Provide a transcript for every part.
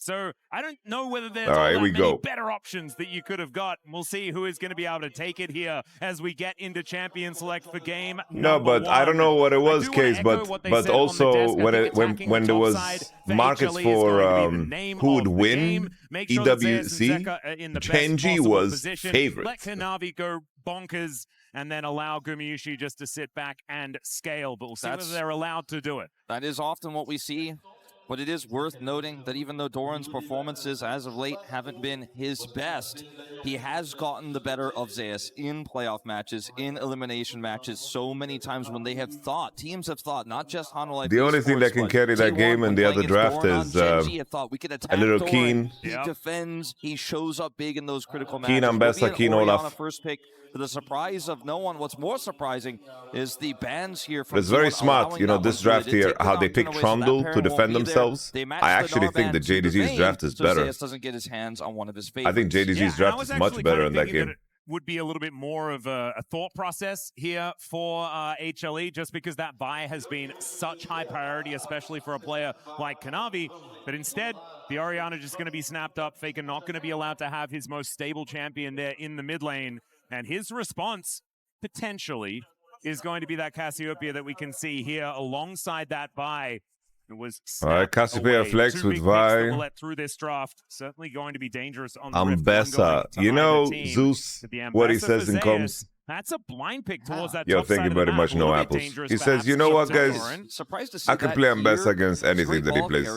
So I don't know whether there's All right, all here that we many go. better options that you could have got. We'll see who is going to be able to take it here as we get into champion select for game No, number but I don't know what it was, Case, but also when there was markets for who would win EWC, Genji was favorite. Let Kanavi go bonkers and then allow Gumayusi just to sit back and scale, but we'll see whether they're allowed to do it. That is often what we see. But it is worth noting that even though Doran's performances as of late haven't been his best, he has gotten the better of Zeus in playoff matches, in elimination matches, so many times when they have thought, teams have thought, not just Hanwha Life. The only thing that can carry that game in the other draft is a little Keen. He defends, he shows up big in those critical matches. Keen Ambessa, Keen Olaf. First pick. To the surprise of no one, what's more surprising is the bans here. But it's very smart, you know, this draft here, how they pick Trundle to defend themselves. I actually think that JDG's draft is better. Doesn't get his hands on one of his favorites. I think JDG's draft is much better in that game. Would be a little bit more of a thought process here for HLE, just because that buy has been such high priority, especially for a player like Kanavi. But instead, the Orianna just going to be snapped up. Faker not going to be allowed to have his most stable champion there in the mid lane. And his response, potentially, is going to be that Cassiopeia that we can see here alongside that buy. It was all right, Cassiopeia flex with Vi. Let through this draft. Certainly going to be dangerous on the Ambessa. You know, Zeus, what he says in comms. That's a blind pick towards that. Yo, thank you very much, No Apples. He says, you know what, guys? I can play Ambessa against anything that he plays.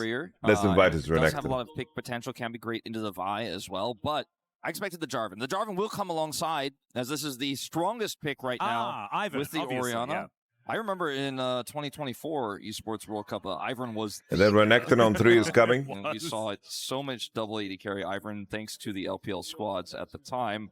Let's invite his Renekton. Does have a lot of pick potential, can be great into the Vi as well, but I expected the Jarvan. The Jarvan will come alongside, as this is the strongest pick right now with the Orianna. Yeah. I remember in 2024 Esports World Cup, Ivern was... And then Renekton on 3 is coming. We saw it so much double AD carry Ivern thanks to the LPL squads at the time.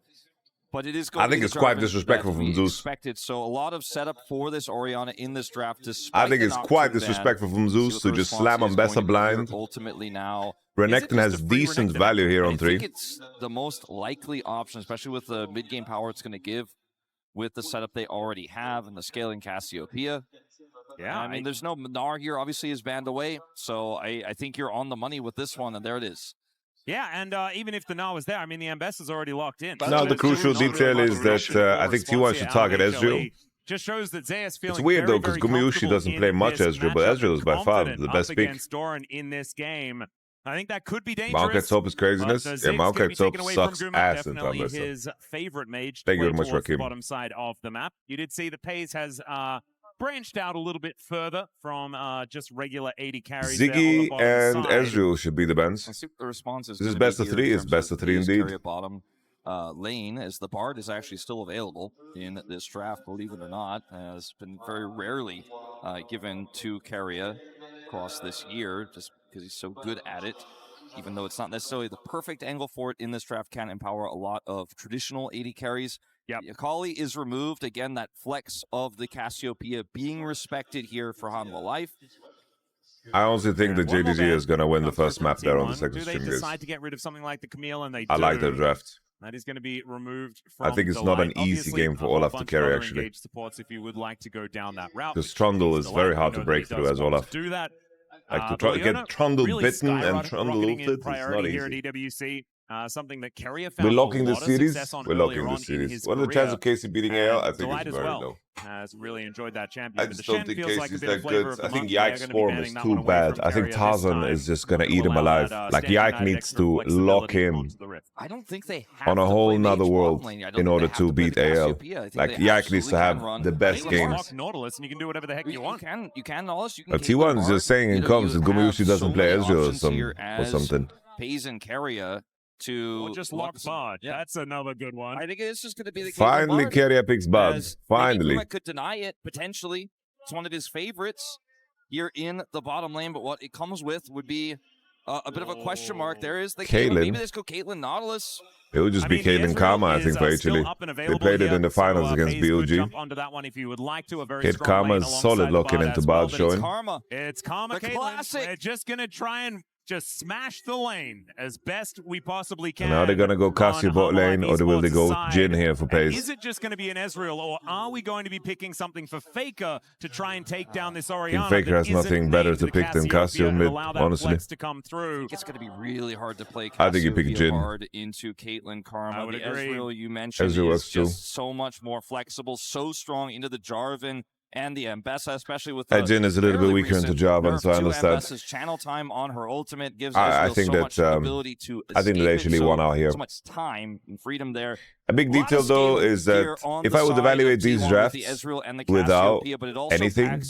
But it is going I think it's quite disrespectful from Zeus. Expected. So a lot of setup for this Orianna in this draft. I think it's quite disrespectful from Zeus to just slam Ambessa blind. Ultimately now, Renekton has decent value here on 3. I think it's the most likely option, especially with the mid-game power it's going to give with the setup they already have and the scaling Cassiopeia. Yeah, I mean, there's no Gnar here, obviously, is banned away. So I think you're on the money with this one, and there it is. Yeah, and even if the Gnar was there, I mean, the Ambessa's already locked in. No, the crucial detail is that I think T1 should target Ezreal. Just shows that Zeus feeling it's weird, though, because Gumayusi doesn't play much Ezreal, but Ezreal is by far the best pick. Doran in this game. I think that could be dangerous. Market's Hope is craziness. Yeah, Market's Hope sucks ass in Ambessa. His favorite mage. Thank you very much, Rakim. The bottom side of the map. You did see the Peyz has branched out a little bit further from just regular AD carries. Ziggy and Ezreal should be the bans. I see what the response is. This is best of 3. It's best of 3 indeed. Bottom lane, as the Bard is actually still available in this draft, believe it or not, has been very rarely given to Keria across this year, just because he's so good at it. Even though it's not necessarily the perfect angle for it in this draft, can empower a lot of traditional AD carries. Yep. Akali is removed. Again, that flex of the Cassiopeia being respected here for Hanwha Life. I honestly think that JDG is going to win the first map there on the second stream. Do they decide to get rid of something like the Camille? And I like their draft. That is going to be removed from I think it's not an easy game for Olaf to carry, actually. Supports if you would like to go down that route. Because Trundle is very hard to break through as Olaf. Do that. Like to get Trundle bitten and Trundle ulted, it's not easy. Here at EWC. Something that Keria found we're locking the series. We're locking the series. What are the chances of Casey beating AL? I think it's very low. Has really enjoyed that champion. I just don't think Casey's that good. I think Yike's form is too bad. I think Tarzan is just going to eat him alive. Like, Yike needs to lock him I don't think they have on a whole nother world in order to beat AL. Like, Yike needs to have the best games. Nautilus, and you can do whatever the heck you want. You can Nautilus. But T1 is just saying in comms that Gumayusi doesn't play Ezreal or something. Peyz and Keria to just lock Bard. Yeah. That's another good one. I think it's just going to be the case. Finally, Keria picks Bard. Finally. I could deny it, potentially. It's one of his favorites here in the bottom lane, but what it comes with would be a bit of a question mark. There is the Caitlyn. Maybe let's go Caitlyn Nautilus. It would just be Caitlyn Karma, I think, for HLE. They played it in the finals against BOG. Hit Karma is solid looking into Bard showing. It's Karma, Caitlyn. They're just going to try and just smash the lane as best we possibly can. Now they're gonna go Cassiopeia bot lane, or will they go Jhin here for Peyz? Is it just going to be an Ezreal, or are we going to be picking something for Faker to try and take down this Orianna? Faker has nothing better to pick than Cassiopeia mid, honestly. To come through. It's going to be really hard to play I think you pick Jhin hard into Caitlyn Karma. I would agree. Ezreal you mentioned is just so much more flexible, so strong into the Jarvan and the Ambessa, especially with the Jhin is a little bit weaker into Jarvan, so I understand. Ambessa's channel time on her ultimate gives I Ezreal think so that much ability to I think they actually won out here. So much time and freedom there. A big detail though is that if I would evaluate these drafts without anything,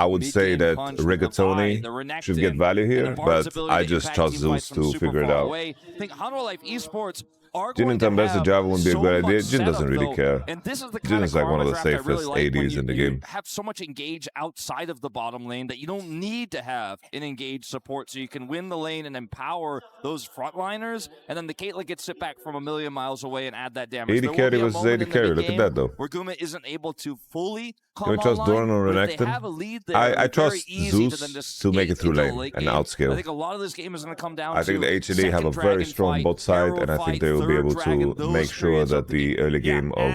I would say that Rigatoni should get value here, but I just trust Zeus to figure it out. I think Hanwha Life Esports Jhin and Ambessa Jarvan would be a good idea. Jhin doesn't really care. Jhin is like one of the safest ADs in the game. Have so much engage outside of the bottom lane that you don't need to have an engaged support, so you can win the lane and empower those frontliners, and then the Caitlyn gets sit back from a million miles away and add that damage. AD carry versus AD carry. Look at that though. Where Guma isn't able to fully Can we trust Doran or Renekton? I trust Zeus to make it through lane and outscale. I think a lot of this game is going to come down I think the HLE have a very strong bot side, and I think they will be able to make sure that the early game of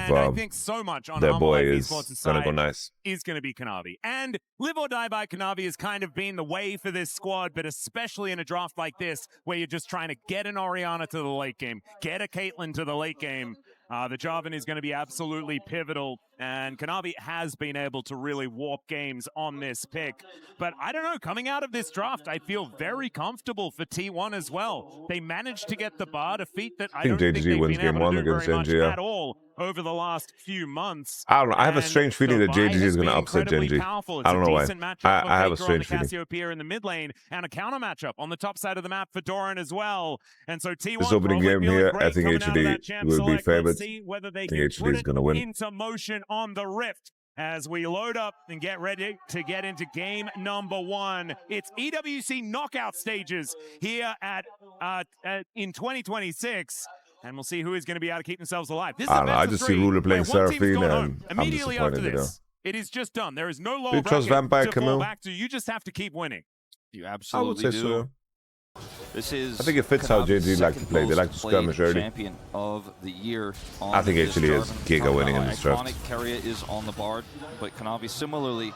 their boy is going to go nice. Is going to be Kanavi. And live or die by Kanavi has kind of been the way for this squad, but especially in a draft like this, where you're just trying to get an Orianna to the late game, get a Caitlyn to the late game. The Jarvan is going to be absolutely pivotal, and Kanavi has been able to really warp games on this pick. But I don't know, coming out of this draft, I feel very comfortable for T1 as well. They managed to get the bar, a feat that I don't think they've been able to do very much at all over the last few months. I don't know. I have a strange feeling that JG is going to upset Genji. I don't know why. I have a strange feeling. Cassiopeia in the mid lane, and a counter matchup on the top side of the map for Doran as well. And so T1 this opening game here, I think HLE will be favored. I think HLE is going to win. Into motion on the Rift as we load up and get ready to get into game number 1. It's EWC knockout stages here at in 2026. And we'll see who is going to be able to keep themselves alive. This is I just see Ruler playing Seraphine, and I'm immediately after disappointed. this, it is just done. There is no lower you trust Vampire to Camille? fall back to. You just have to keep winning. You absolutely do. So. This is I think it fits how JG like to play. They like to skirmish early. Champion of the year. I think HLE is Giga winning in this draft. Keria is on the board, but Kanavi similarly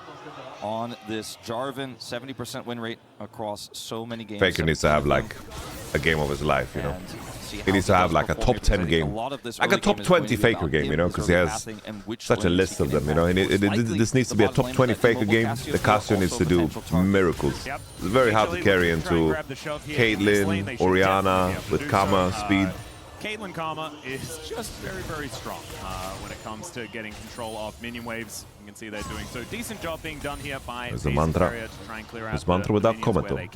on this Jarvan, 70% win rate across so many games. Faker needs to have like a game of his life, you know. He needs to have like a top 10 game, like a top 20 Faker game, you know, because he has such a list of them, you know. This needs to be a top 20 Faker game. The Cassio needs to do miracles. It's very hard to carry into Caitlyn, Orianna with Karma, speed. Caitlyn Karma is just very, very strong when it comes to getting control of minion waves. You can see they're doing so decent job being done here by the mantra. To try and clear out this mantra without comment. You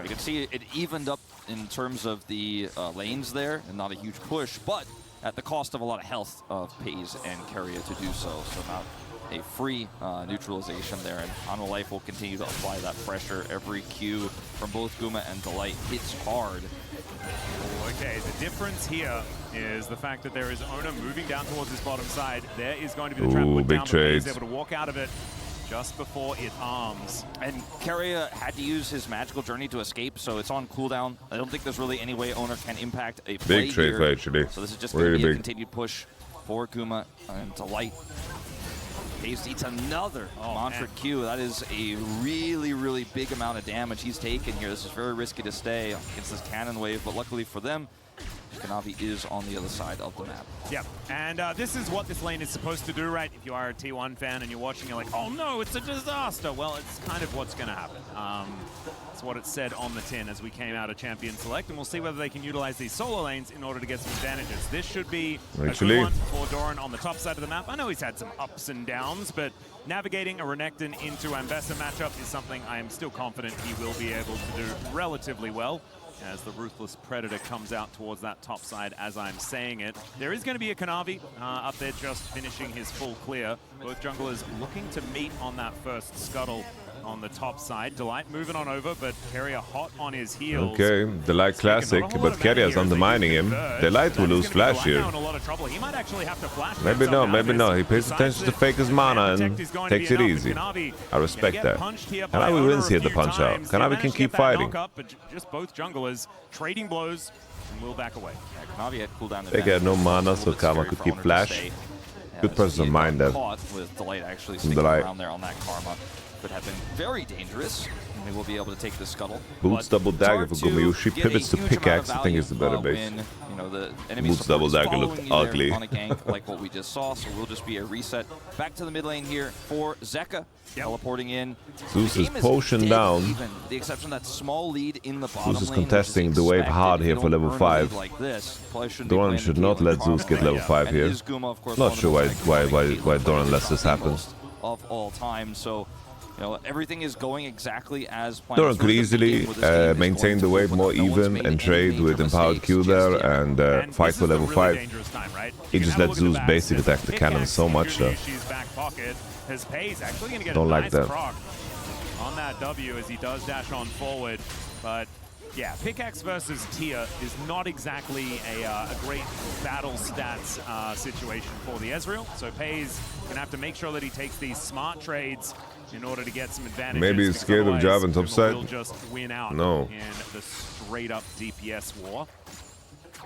can see it evened up in terms of the lanes there, and not a huge push, but at the cost of a lot of health of Peyz and Keria to do so. So not a free neutralization there, and Hanwha Life will continue to apply that pressure. Every Q from both Guma and Delight hits hard. Okay, the difference here is the fact that there is Oner moving down towards his bottom side. There is going to be the trap put down, but he's able to walk out of it just before it arms. And Keria had to use his magical journey to escape, so it's on cooldown. I don't think there's really any way Oner can impact a play big trade for HLE. So this is just going to be a continued push for Guma and Delight. Peyz eats another mantra Q. That is a really, really big amount of damage he's taken here. This is very risky to stay against this cannon wave, but luckily for them, Kanavi is on the other side of the map. Yeah, and this is what this lane is supposed to do, right? If you are a T1 fan and you're watching, you're like, oh no, it's a disaster. Well, it's kind of what's going to happen. That's what it said on the tin as we came out of Champion Select, and we'll see whether they can utilize these solo lanes in order to get some advantages. This should be a good one for Doran on the top side of the map. I know he's had some ups and downs, but navigating a Renekton into Ambessa matchup is something I am still confident he will be able to do relatively well, as the Ruthless Predator comes out towards that top side as I'm saying it. There is going to be a Kanavi up there just finishing his full clear. Both junglers looking to meet on that first scuttle on the top side. Delight moving on over, but Keria hot on his heels. Okay, Delight classic, but Keria's undermining him. Delight will lose flash here. Maybe no, maybe no. He pays attention to Faker's mana and takes it easy. I respect that. Kanavi wins here the punch out. Kanavi can keep fighting. Just both junglers trading blows and will back away. Kanavi had cooldown. They got no mana, so Karma could keep flash. Good person to mind that. With Delight actually sticking around there on that Karma could have been very dangerous. And they will be able to take the scuttle. Boots double dagger for Gumayusi. Pivots to pickaxe. I think it's the better base. You know, the enemy's Boots double dagger looked ugly. On a gank like what we just saw, so we'll just be a reset back to the mid lane here for Zeka. Teleporting in. Zeus is potion down. Even. The exception that small lead in the bottom Zeus is lane, contesting the wave hard here for level 5. Like Doran should not let Zeus get level 5 here. Not sure why Doran lets this happen. Of all time, so you know everything is going exactly as planned. Doran could easily maintain the wave more even and trade with empowered Q there and fight for level 5. He just let Zeus basic attack the cannon so much though. Don't like that. On that W as he does dash on forward, but yeah, pickaxe versus Tia is not exactly a great battle stats situation for the Ezreal. So Peyz gonna have to make sure that he takes these smart trades in order to get some advantages. Maybe he's scared of Jarvan topside. Will just win out no. in the straight up DPS war.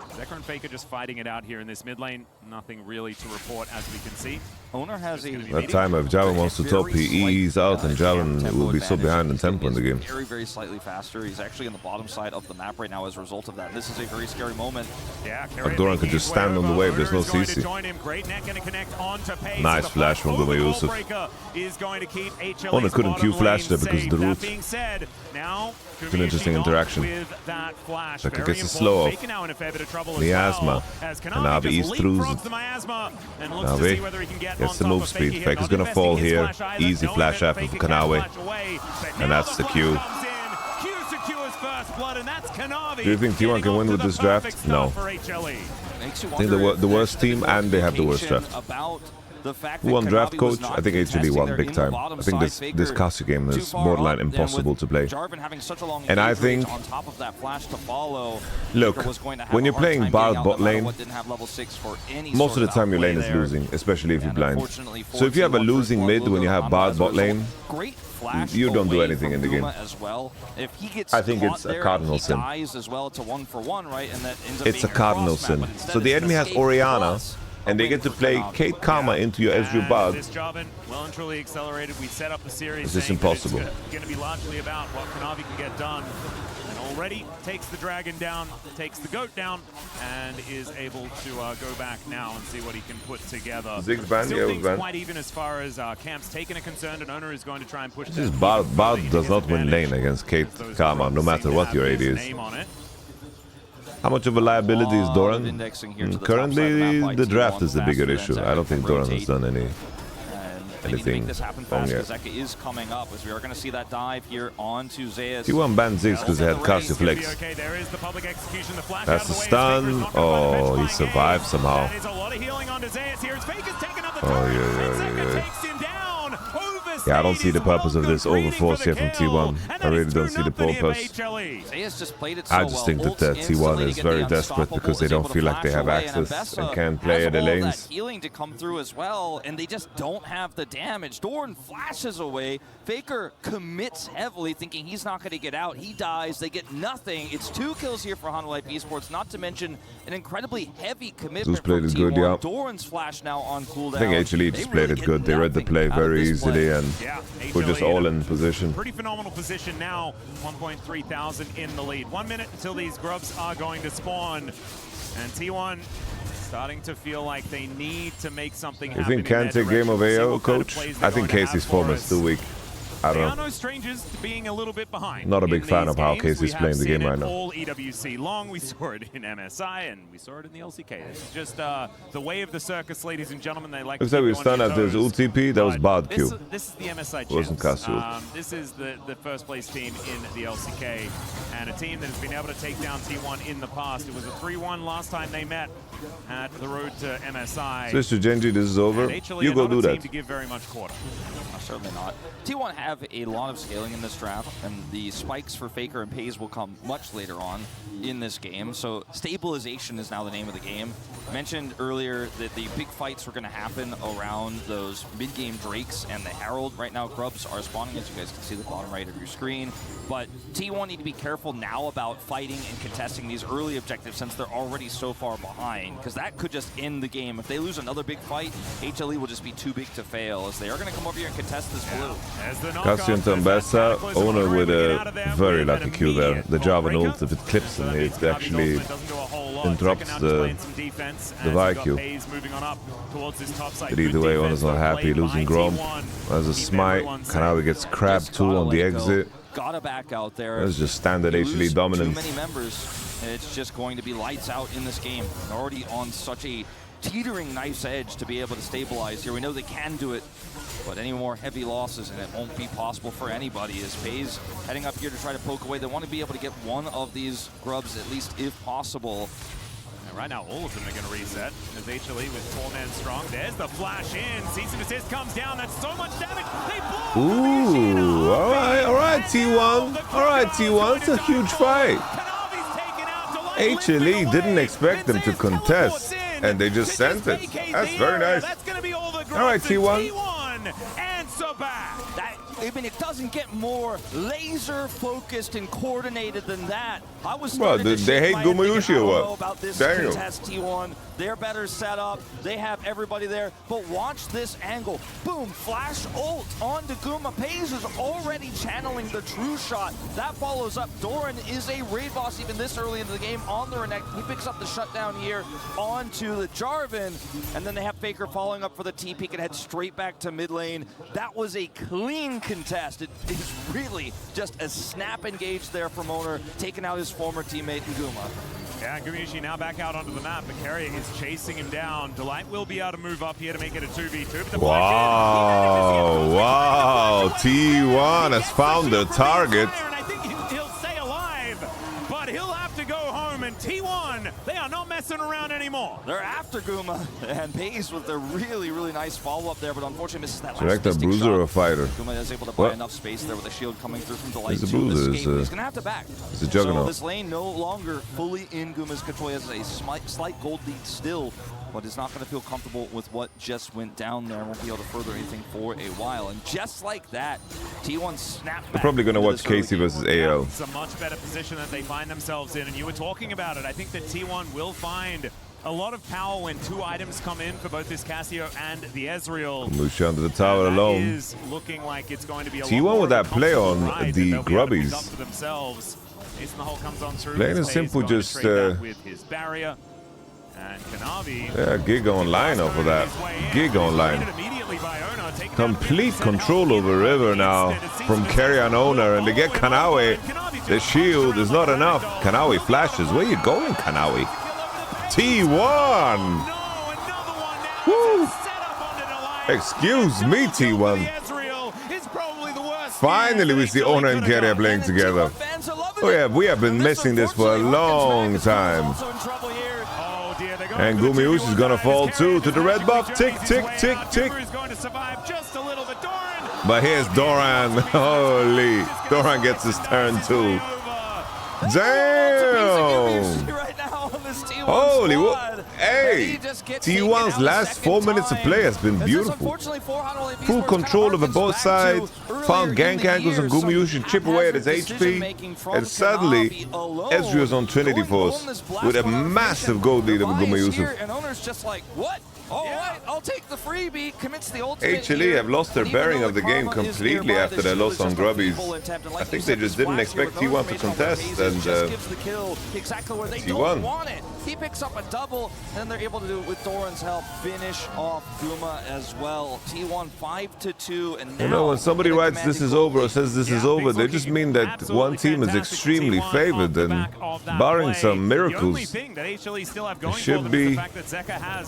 Zeka and Faker just fighting it out here in this mid lane. Nothing really to report as we can see. Oner has that time if Jarvan wants to top, he ease out and Jarvan will be so behind in tempo in the game. Very slightly faster. He's actually on the bottom side of the map right now as a result of that. This is a very scary moment. Yeah, Doran could just stand on the wave. There's no CC. Nice flash from Gumayusi. Oner couldn't Q flash there because of the root. It's an interesting interaction. Zeka gets a slow off. Miasma. Kanavi eats through. Kanavi gets the move speed. Faker's gonna fall here. Easy flash after for Kanavi. And that's the Q. Do you think T1 can win with this draft? No. I think the worst team and they have the worst draft. Who won draft coach? I think HLE won big time. I think this Cassie game is borderline impossible to play. And I think, look, when you're playing Bard bot lane, most of the time your lane is losing, especially if you're blind. So if you have a losing mid when you have Bard bot lane, you don't do anything in the game. I think it's a cardinal sin. It's a cardinal sin. So the enemy has Orianna, and they get to play Kate Karma into your Ezreal Bard. Well and truly accelerated. We set up the series. It's just impossible. It's going to be largely about what Kanavi can get done. And already takes the dragon down, takes the goat down, and is able to go back now and see what he can put together. Zig's banned, yeah, was banned. Quite even as far as Camp's taken a concern, and Oner is going to try and push. This Bard does not win lane against Kate Karma, no matter what your AD is. How much of a liability is Doran? Currently, the draft is the bigger issue. I don't think Doran has done anything wrong yet. Is coming up as we are going to see that dive here onto Zeus. He won ban Ziggs because he had Cassiopeia. That's the stun. Oh, he survived somehow. Oh, yeah. Yeah, I don't see the purpose of this overforce here from T1. I really don't see the purpose. I just think that T1 is very desperate because they don't feel like they have access and can play at the lanes. Healing to come through as well, and they just don't have the damage. Doran flashes away. Faker commits heavily, thinking he's not going to get out. He dies. They get nothing. It's 2 kills here for Hanwha Life Esports, not to mention an incredibly heavy commitment from T1. Good, yeah. Doran's flash now on cooldown. I think HLE just played it good. They read the play very easily, and we're just all in position. Pretty phenomenal position now. 1.3 thousand in the lead. 1 minute until these grubs are going to spawn. And T1 starting to feel like they need to make something happen. You think can't take game of AO, coach? I think Casey's form is too weak. I don't know. They are no strangers to being a little bit behind. Not a big fan of how Casey's playing the game right now. All EWC long. We saw it in MSI and we saw it in the LCK. This is just the way of the circus, ladies and gentlemen. They like. Looks like we stunned after his UTP. That was Bard Q. This is the MSI. Wasn't Cassio. This is the first place team in the LCK, and a team that has been able to take down T1 in the past. It was a 3-1 last time they met at the road to MSI. Switch to Genji. This is over. You go do that. To give very much quarter. Certainly not. T1 has have a lot of scaling in this draft, and the spikes for Faker and Peyz will come much later on in this game. So stabilization is now the name of the game. I mentioned earlier that the big fights were going to happen around those mid-game Drakes and the Herald. Right now, Grubs are spawning, as you guys can see the bottom right of your screen. But T1 need to be careful now about fighting and contesting these early objectives since they're already so far behind, because that could just end the game. If they lose another big fight, HLE will just be too big to fail, as they are going to come over here and contest this blue. Cassio into Ambessa, Oner with a very lucky Q there. The Jarvan ult, if it clips him, it actually interrupts the VIQ. But either way, Oner's not happy, losing Grom. As a smite, Kanavi gets crabbed too on the exit. Gotta back out there. That's just standard HLE dominance. Too many members, it's just going to be lights out in this game. They're already on such a teetering knife's edge to be able to stabilize here. We know they can do it, but any more heavy losses and it won't be possible for anybody. As Peyz heading up here to try to poke away, they want to be able to get one of these Grubs at least if possible. Right now, all of them are going to reset as HLE with 4-man strong. There's the flash in. Cease and desist comes down. That's so much damage. They blow. Ooh, all right, T1. All right, T1. It's a huge fight. HLE didn't expect them to contest, and they just sent it. That's very nice. All right, T1. And so back. I mean, it doesn't get more laser focused and coordinated than that. I was bro, they hate Gumayusi or what? About this Daniel. contest, T1. They're better set up. They have everybody there. But watch this angle. Boom, flash ult onto Guma. Peyz is already channeling the true shot. That follows up. Doran is a raid boss even this early into the game on the Renekton. He picks up the shutdown here onto the Jarvan. And then they have Faker following up for the TP and head straight back to mid lane. That was a clean contest. It is really just a snap engage there from Oner, taking out his former teammate Guma. Yeah, Gumayusi now back out onto the map, but Keria is chasing him down. Delight will be able to move up here to make it a 2v2. Wow, wow, T1 has found the target. I think he'll stay alive, but he'll have to go home, and T1, they are not messing around anymore. They're after Guma, and Peyz with a really, really nice follow-up there, but unfortunately misses that last Select a bruiser shot. or a fighter? Guma is able to buy enough space there with the shield coming through from Delight. He's a bruiser. He's going to have to back. It's a juggernaut. So this lane no longer fully in Guma's control. He has a slight gold lead still, but is not going to feel comfortable with what just went down there. Won't be able to further anything for a while. And just like that, T1 snapped back. They're probably going to watch Casey versus AL. It's a much better position that they find themselves in, and you were talking about it. I think that T1 will find a lot of power when two items come in for both this Cassio and the Ezreal. Lucia under the tower alone. Is looking like it's going to be a T1 with that play on the grubbies. Plain and simple, just with his barrier. And Kanavi, yeah, gig online off of that. Gig online. Complete control over River now from Keria and Oner, and they get Kanavi. The shield is not enough. Kanavi flashes. Where you going, Kanavi? T1! Woo! Excuse me, T1. Finally, we see Oner and Keria playing together. Oh yeah, we have been missing this for a long time. And Gumayusi is gonna fall too to the red buff. Tick, tick, tick, tick. But here's Doran. Holy, Doran gets his turn too. Damn! Holy, hey! T1's last 4 minutes of play has been beautiful. Full control over both sides. Found gank angles on Gumayusi, chip away at his HP. And suddenly, Ezreal's on Trinity Force with a massive gold lead over Gumayusi. And Oner's just like, what? All right, I'll take the freebie. Commits the ultimate. HLE have lost their bearing of the game completely after their loss on Grubbies. I think they just didn't expect T1 to contest, and T1. He picks up a double, and they're able to do it with Doran's help. Finish off Guma as well. T1 5-2, and now you know, when somebody writes this is over or says this is over, they just mean that one team is extremely favored, and barring some miracles, they should be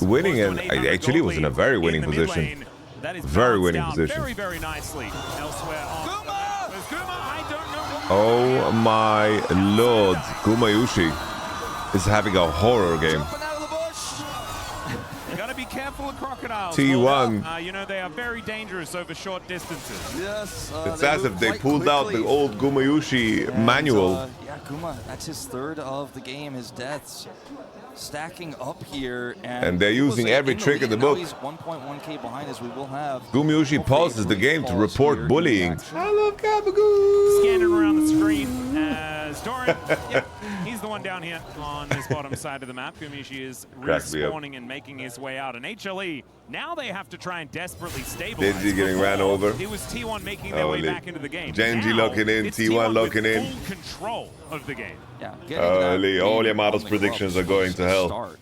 winning, and HLE was in a very winning position. Very winning position. Very nicely. Elsewhere on oh my lord, Gumayusi is having a horror game. You gotta be careful of crocodiles. T1. You know, they are very dangerous over short distances. Yes. It's as if they pulled out the old Gumayusi manual. Yeah, Guma, that's his third of the game, his deaths. Stacking up here, and they're using every trick in the book. He's 1.1k behind as we will have. Gumayusi pauses the game to report bullying. I love Kabagoo. Scanning around the screen as Doran. Yep, he's the one down here on this bottom side of the map. Gumayusi is respawning and making his way out. And HLE, now they have to try and desperately stabilize. Genji getting ran over. It was T1 making their way back into the game. Genji locking in, T1 locking in. Full control of the game. Yeah, all Yamato's predictions are going to hell.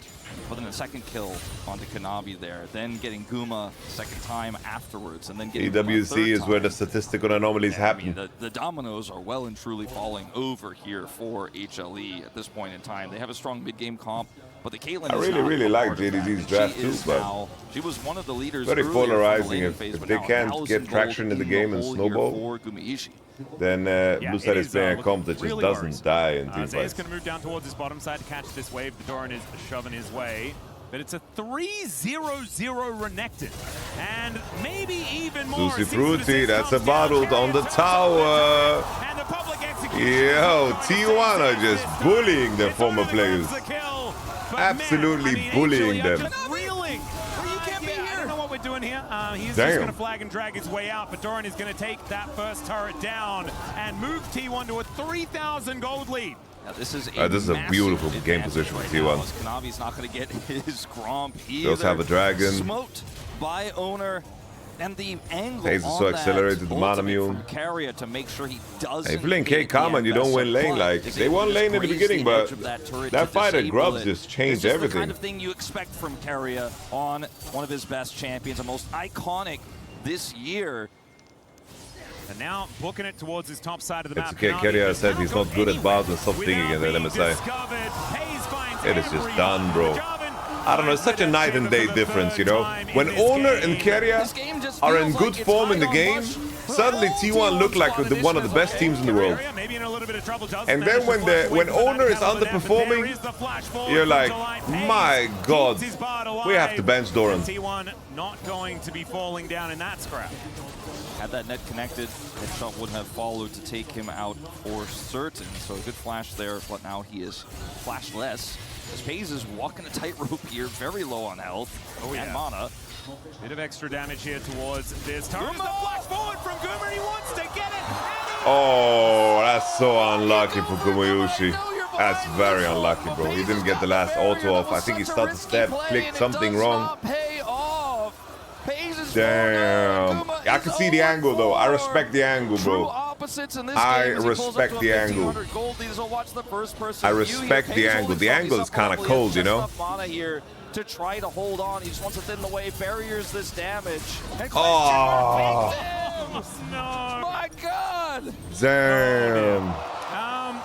But then the second kill onto Kanavi there, then getting Guma second time afterwards, and then getting EWC is where the statistical anomalies happen. The dominoes are well and truly falling over here for HLE at this point in time. They have a strong mid-game comp, but the Caitlyn I really like JDD's draft too, but she was one of the leaders. Very polarizing. If they can't get traction in the game and snowball, then Blue Side is playing a comp that just doesn't die in team Zeus fights. going to move down towards his bottom side to catch this wave. The Doran is shoving his way. But it's a 3-0-0 Renekton. And maybe even more. Juicy Fruity, that's a bottle on the tower. And the public execution. Yo, T1 are just bullying their former players. Absolutely bullying them. Doing here. He's just going to flag and drag his way out, but Doran is going to take that first turret down and move T1 to a 3,000 gold lead. Now, this is a beautiful game position for T1. Kanavi's not going to get his Gromp either. Does have a dragon. Smoked by Oner. And the angle Peyz is so accelerated, the mana mule. Keria to make sure he doesn't. If you lane K common, you don't win lane. Like they won lane in the beginning, but that fight at Grubs just changed everything. This is the kind of thing you expect from Keria on one of his best champions, the most iconic this year. And now booking it towards his top side of the it's map. Okay, Keria said he's not good at bars and stop thinking in that MSI. It is just done, bro. I don't know, it's such a night and day difference, you know? When Oner and Keria are in good form in the game, suddenly T1 look like one of the best teams in the world. And then when Oner is underperforming, you're like, my God, we have to bench Doran. T1 not going to be falling down in that scrap. Had that net connected, headshot would have followed to take him out for certain. So a good flash there, but now he is flashless. As Peyz is walking a tightrope here, very low on health and mana. Bit of extra damage here towards this turret. The flash forward from Gumayusi, he wants to get it. Oh, that's so unlucky for Gumayusi. That's very unlucky, bro. He didn't get the last auto off. I think he started to step, clicked something wrong. Damn. I can see the angle, though. I respect the angle, bro. I respect the angle. I respect the angle. The angle is kind of cold, you know? To try to hold on, he just wants to thin the way, barriers this damage. Oh, no. My God! Damn.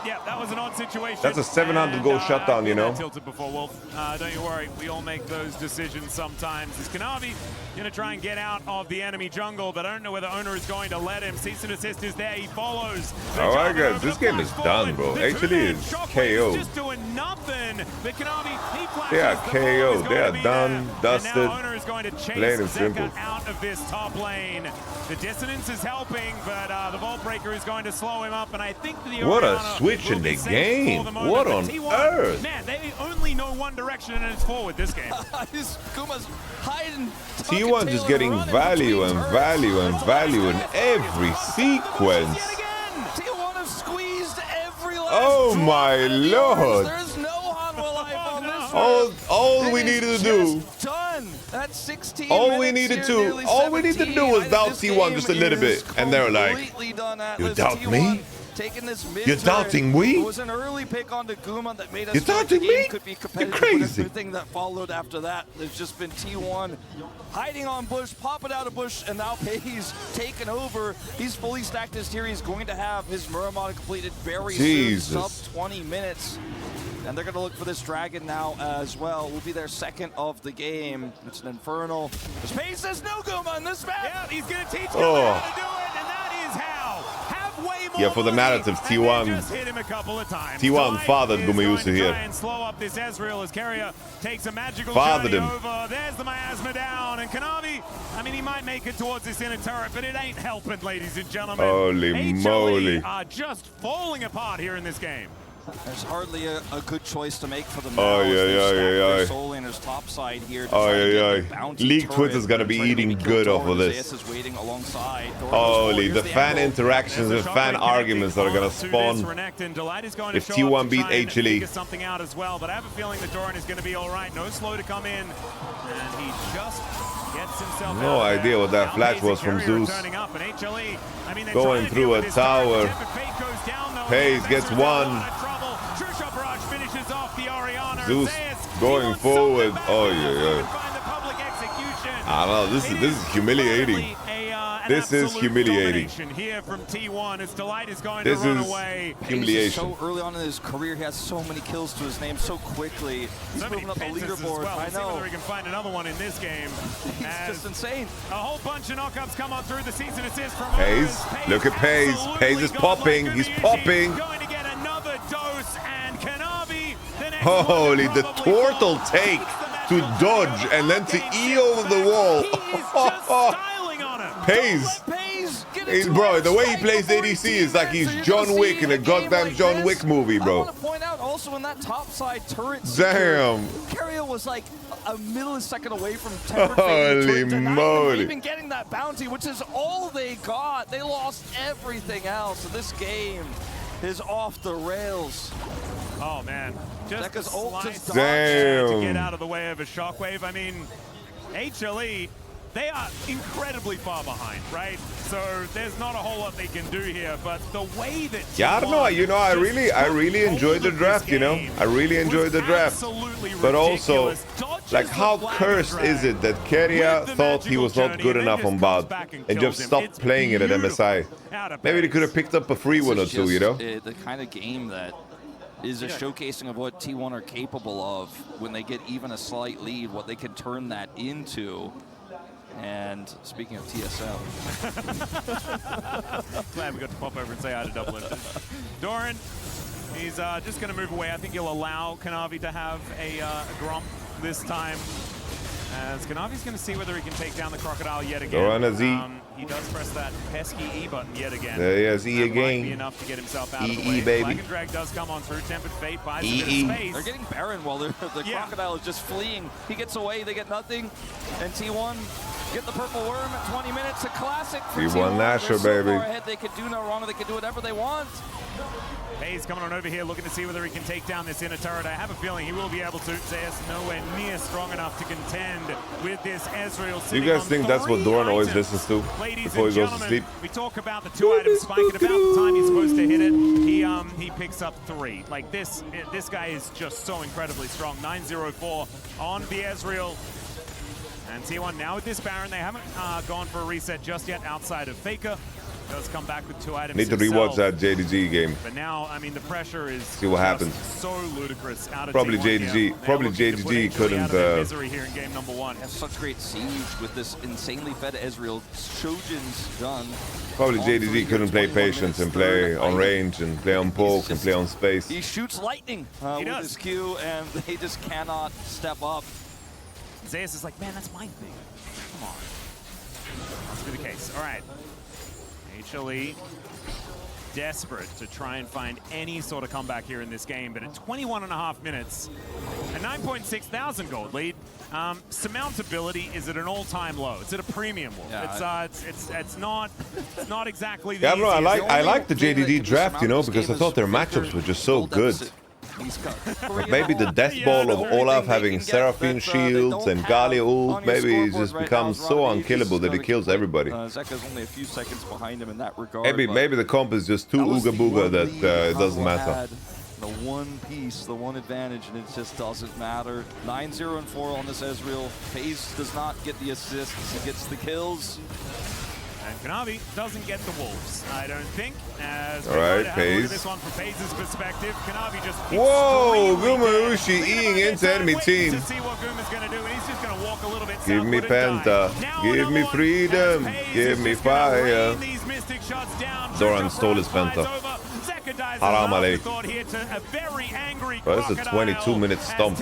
Yeah, that was an odd situation. That's a 700 goal shutdown, you know? Tilted before Wolf. Don't you worry, we all make those decisions sometimes. Is Kanavi going to try and get out of the enemy jungle, but I don't know whether Oner is going to let him. Cease and assist is there, he follows. All right, guys, this game is done, bro. HLE is KO. Just doing nothing. But Kanavi, he flashes. They are KO. They are done, dusted. And now Oner is going to chase plain and simple. Zeka out of this top lane. The dissonance is helping, but the Vault Breaker is going to slow him up, and I think the what a Orianna switch in the game. What on earth? Man, they only know one direction, and it's forward this game. Kuma's hiding. T1 just getting value and value and value in every sequence. T1 have squeezed every last Oh my lord. There's no Hanwha Life on this one. All we needed to do. Done. That's 16 All we needed to do was doubt T1 just a little bit. And they were like, you doubt me? Taking this You're doubting me? It was an early pick onto Guma that made us You're doubting me? could be You're competitive. crazy. Everything that followed after that, there's just been T1 hiding on bush, popping out of bush, and now Peyz taken over. He's fully stacked his tier. He's going to have his Muramana completed very soon, sub 20 minutes. And they're going to look for this dragon now as well. Will be their second of the game. It's an Infernal. Peyz says no Guma in this map. Yeah, he's going to teach him how to do it, and that is how. Halfway unbelievable. Yeah, for the narratives, T1. Just hit him a couple of times. T1 fathered Gumayusi here. And slow up this Ezreal as Keria takes a magical Fathered journey him. over. There's the miasma down, and Kanavi, I mean, he might make it towards this inner turret, but it ain't helping, ladies and gentlemen. Holy HLE moly. are just falling apart here in this game. There's hardly a good choice to make for them. Oh, yeah. Soul Laner's top side here. Oh, yeah. League Twitter's gonna be eating good off of this. Zeus is waiting alongside. Holy, the fan interactions and fan arguments that are gonna spawn if T1 beat HLE. Something out as well, but I have a feeling that Doran is going to be all right. No slow to come in, and he just gets himself No out idea what that flash was from Zeus. Going through a tower. Peyz gets one. Zeus going forward. Oh yeah. I don't know. This is humiliating. This is humiliating. Here from T1 as Delight is going this to run is away. humiliation. So early on in his career, he has so many kills to his name so quickly. He's moving up the leaderboard. Well. I know. See whether he can find another one in this game. He's just insane. A whole bunch of knockups come on through the season assist from Peyz. Look at Peyz. Peyz is popping. He's popping. Going to get another dose, and Kanavi. Holy, the turtle take to dodge and then to E over the wall. Peyz, bro, the way he plays ADC is like he's John Wick in a goddamn John Wick movie, bro. I want to point out also in that top side turret. Damn. Keria was like a millisecond away from Holy moly. even getting that bounty, which is all they got. They lost everything else. So this game is off the rails. Oh man, just Zeka's ult just to get out of the way of a shockwave. I mean, HLE, they are incredibly far behind, right? So there's not a whole lot they can do here, but the way that I don't know, you know, I really enjoyed the draft, you know. I really enjoyed the draft. But also, like, how cursed is it that Keria thought he was not good enough on bot and just stopped playing it at MSI? Maybe they could have picked up a free one or two, you know? The kind of game that is a showcasing of what T1 are capable of when they get even a slight lead, what they can turn that into. And speaking of TSL, glad we got to pop over and say hi to Double Lift. Doran, he's just going to move away. I think he'll allow Kanavi to have a Gromp this time. As Kanavi's going to see whether he can take down the Crocodile yet again. Doran has E. He does press that pesky E button yet again. There he has E that again. Might be enough to get himself out of the E, way. baby. Flag and Drag does come on through. Tempered Fate buys a bit of space. They're getting barren while the Crocodile is just fleeing. He gets away, they get nothing. And T1 get the purple worm at 20 minutes. A classic for T1 Nasher, so baby. far ahead, they could do no wrong. They could do whatever they want. Peyz coming on over here, looking to see whether he can take down this inner turret. I have a feeling he will be able to. Zeus nowhere near strong enough to contend with this Ezreal. Do you guys think that's what Doran always listens to before he goes to sleep? We talk about the 2-item spike at about the time he's supposed to hit it. He picks up 3. Like this guy is just so incredibly strong. 904 on the Ezreal. And T1 now with this Baron, they haven't gone for a reset just yet outside of Faker. Does come back with 2 items. Need to rewatch that JDG game. But now, I mean, the pressure is see what happens. So ludicrous. Out of probably T1 JDG. here. Probably JDG couldn't. Misery here in game number 1. Has such great siege with this insanely fed Ezreal. Shogun's done. Probably JDG couldn't play patience and play on range and play on poke and play on space. He shoots lightning with his Q, and they just cannot step up. Zeus is like, man, that's my thing. Come on. Must be the case. All right. HLE desperate to try and find any sort of comeback here in this game, but at 21.5 minutes, a 9.6 thousand gold lead. Surmountability is at an all-time low. It's at a premium wall. Yeah, it's not exactly the yeah, bro, I like the JDD JDD draft, you know, because I thought their matchups were just so good. But maybe the death ball of Olaf having Seraphine shields and Galio ult, maybe he just becomes so unkillable that he kills everybody. Zeka's only a few seconds behind him in that regard. Maybe the comp is just too ooga booga that it doesn't matter. The one piece, the one advantage, and it just doesn't matter. 9-0-4 on this Ezreal. Peyz does not get the assists, he gets the kills. And Kanavi doesn't get the wolves, I don't think. As all right, Peyz. This one from Peyz's perspective, Kanavi just. Whoa, Gumayusi eating into enemy team. To see what Guma's going to do, and he's just going to walk a little bit. Give me Penta, give me freedom, give me fire. Mystic shots down. Doran stole his penta. Haram alay. Bro, this is a 22-minute stomp.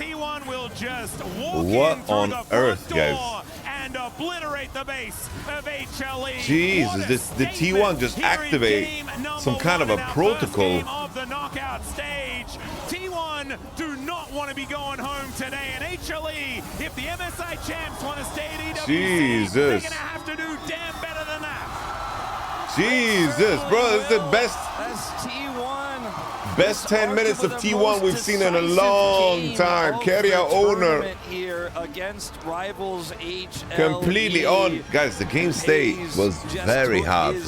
What on earth, guys? And obliterate the base of HLE. Jesus, the T1 just activate some kind of a protocol. Of the knockout stage. T1 do not want to be going home today, and HLE, if the MSI champs want to stay at EWC, Jesus, they're gonna have to do damn better than that. Jesus, bro, this is the best 10 minutes of T1 we've seen in a long time. Keria Oner here against rivals HLE. completely on. Guys, the game state was very hard.